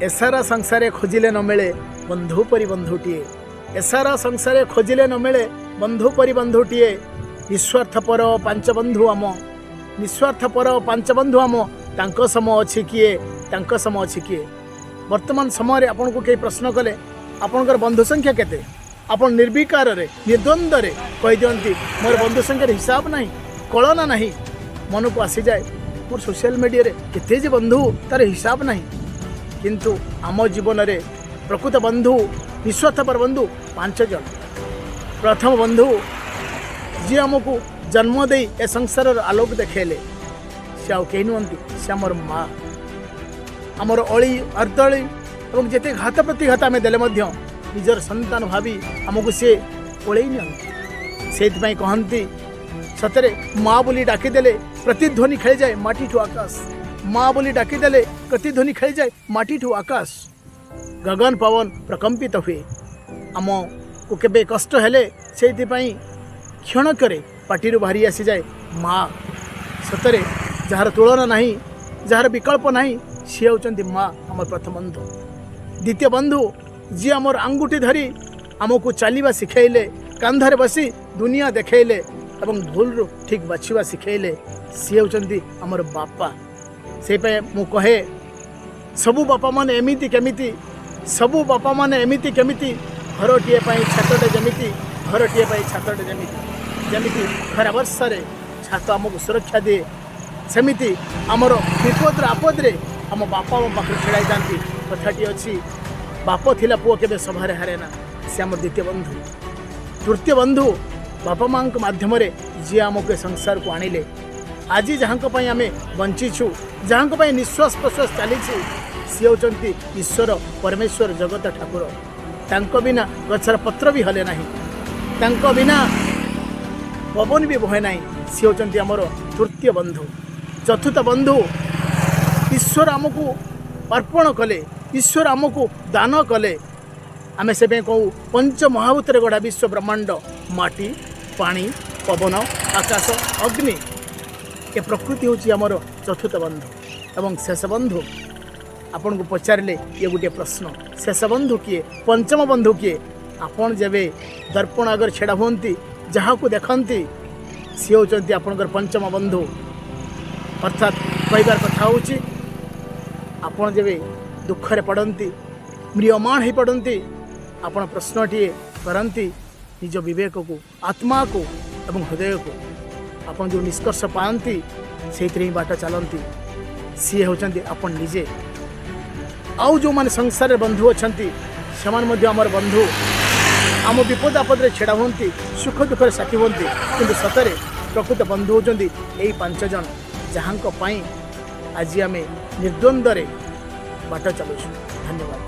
एसारा संसारे खोजिले न मिले बंधु परि बंधुटीए। एसारा संसारे खोजिले न मिले बंधु परि बंधुटीए। निस्वार्थ पर पांच बंधु आम, निस्वार्थ पर पांच बंधु आम, तांको सम अछि किए, तांको सम अछि किए। वर्तमान समय आपन को कई प्रश्न कले आपनकर बंधु संख्या केते, आपन निर्विकार रे निर्द्वंद रे कहि दियंती मोर बंधु संख्या हिसाब नहीं, कलना नहीं। मन को आसी जाए मोर सोशल मीडिया रे केते जे बंधु तार हिसाब नहीं। किंतु आम जीवन रे प्रकृत बंधु निस्वार्थपर बंधु 5 जन। प्रथम बंधु जी आमको जन्म दे ए संसार आलोक देखेले से आउ कहीं नुहति, से आमर माँ। आमर अली अर्दली और जिते घात प्रतिघात आम देले निजर संतान भावी आमको सी ओलै नि से कहती सतरे माँ बोली डाकीदेले प्रतिध्वनि खेली जाए माटी ठू आकाश। माँ बोली डाकीदेले प्रतिध्वनि खेली जाए माटी ठू आकाश। गगन पवन प्रकंपित हुए। आम को केबे कष्ट हेले से क्षण करे पार्टी बाहरी आसी जाए माँ। सतरे जार तुलना नहीं, जार विकल्प नहीं, सी होती माँ आम प्रथम बंधु। द्वितीय बंधु जी आमर आंगुठी धरी आमको चलवा शिखेले, कांधरे बसी दुनिया देखले और भूल रू ठीक बाछवा शिखेले, सी होती आमर बापा। से मु कहे सबू बापा माने एमिति केमिति, सबू बापा माने एमिति केमिति, घरटीए छातटे जमिति, घरटीए छातटे जमिति। जमिति खरा वर्षा छात आमको सुरक्षा दिए, सेमिति आमर विपद आपदे आम बापा आम पाखे छड़ाई जाती। कथाटी अच्छी बाप थिला पुओ केबे सभारे हारेना, से आम द्वितीय बंधु। तृतीय बंधु बापा माँ माध्यम जी आमको संसार को आणिले। आज जहाँ आम बंचीछु, जहाँ निश्वास प्रश्वास चली, सी होती ईश्वर परमेश्वर जगत ठाकुर। तांको बिना गछर पत्र भी हले नहीं, तांको बिना पवन भी बहे नहीं, सी होती आमर तृतीय बंधु। चतुर्थ बंधु ईश्वर आमको अर्पण कले, ईश्वर आमको दान कले। आमे से कहूँ पंच महाभूतर गढ़ा विश्व ब्रह्मांड, माटी पानी पवन आकाश अग्नि, ए प्रकृति हूँ आमर चतुर्थ बंधु। एवं शेष बंधु आपन को पचारे ये गोटे प्रश्न, शेष बंधु किए, पंचम बंधु किए? आपन जेबे दर्पण आगर छेड़ा हुंती, जहाँ को देखती, सी होती आपणकर पंचम बंधु। अर्थात कहबार कथा हूँ आपन जेबे दुखरे पड़ती, म्रियमाण हो पड़ती, आपन प्रश्नटीए करती निज विवेक को, आत्मा को एवं हृदय को, आपन जो निष्कर्ष पाती से बाट चलती, सी होती आपन निजे। आउ जो माने संसार बंधु अच्छा से आमर बंधु, आम विपद आपद छेड़ा हुंती, सुख दुख साथी हुंती, किंतु सतरे प्रकृत बंधु होती यही 5 जन, जहाँ आज आम निर्द्वंद बाट चलुँ। धन्यवाद।